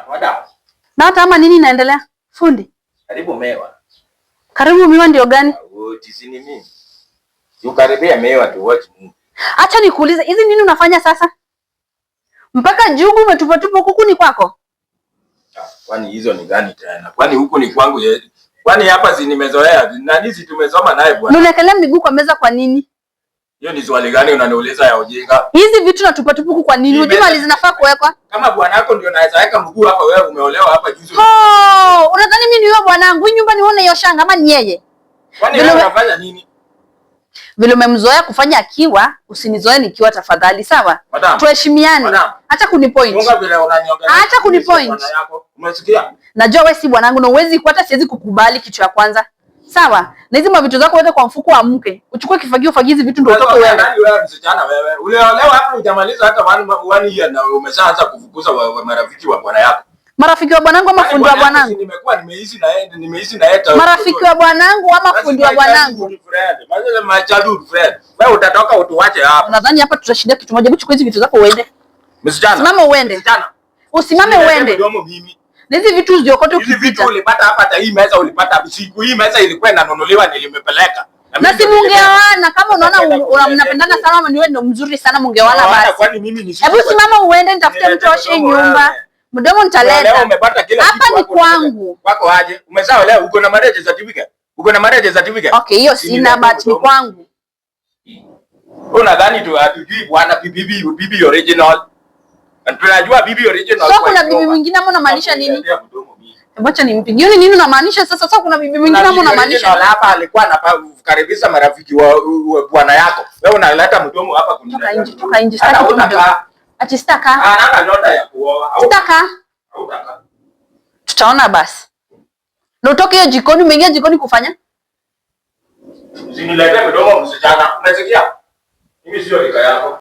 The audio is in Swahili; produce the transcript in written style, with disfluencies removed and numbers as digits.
Madam. Na hata ama nini inaendelea? Fundi. Karibu mewa. Karibu miwa ndio gani? Tisini mimi. Ukaribia mewa tu watch movie. Acha nikuulize, hizi nini unafanya sasa? Mpaka jugu umetupatupa huku ni kwako? Kwani hizo ni gani tena? Kwani huku ni kwangu yeye? Kwani hapa si nimezoea? Nani si tumesoma naye bwana? Unaekelea miguu kwa meza kwa nini? Hiyo ni swali gani unaniuliza ya ujinga? Hizi vitu natupatupa huku kwa nini? Unajua mali zinafaa kuwekwa. Kama bwana yako ndio anaweza weka mguu hapa, wewe umeolewa hapa juzi. Unadhani mimi ni wewe bwanangu? Hii nyumba nione hiyo shanga ama ni yeye? Kwani wewe unafanya nini? Vile umemzoea kufanya akiwa, usinizoe nikiwa tafadhali, sawa? Tuheshimiane. Acha kunipoint. Munga vile unaniongelea. Acha kunipoint. Umesikia? Najua wewe si bwanangu na uwezi hata siwezi kukubali kitu ya kwanza. Sawa? Na hizo mavitu zako weke kwa mfuko wa mke. Uchukue kifagio fagizi vitu ndio utoke wewe. Nani wewe msichana wewe? Uleolewa hapa hujamaliza hata 1 year na umeshaanza kufukuza marafiki wa bwana yako. Marafiki wa bwanangu ama fundi wa bwanangu? Nimekuwa nimeishi na yeye. Marafiki wa bwanangu ama fundi wa bwanangu? Mazele my childhood friend. Wewe utatoka utuache hapa. Unadhani hapa tutashinda kitu moja? Chukua hizo vitu zako uende. Msichana. Simama uende. Msichana. Usimame uende. Na hizi vitu ziokote ukipita. Hizi vitu ulipata hapa, hata hii meza ulipata siku hii meza ilikuwa inanunuliwa nilimepeleka. Na si mungewana kama unaona mnapendana sana ama ni wewe ndio mzuri sana mungewana basi. Kwani mimi ni hebu simama uende nitafute mtu oshe nyumba. Mdomo nitaleta. Leo umepata kila kitu hapa ni kwangu. Wako aje? Umezao leo uko na marriage certificate? Uko na marriage certificate? Okay, hiyo sina but ni kwangu. Unadhani tu hatujui bwana bibi original? Tunajua bibi original. Sasa kuna bibi mwingine ama unamaanisha nini? Acha nimpigie. Nini unamaanisha sasa? Sasa kuna bibi mwingine ama unamaanisha? Hapa alikuwa anakaribisha marafiki wa bwana yako. Wewe unaleta mdomo hapa kunitoka nje. Toka nje sasa. Ati sitaka. Ana ndoto ya kuoa. Sitaka. Hautaka. Tutaona basi. Na utoke hiyo jikoni, umeingia jikoni kufanya? Usinilete mdomo msichana. Unasikia? Mimi sio rika yako.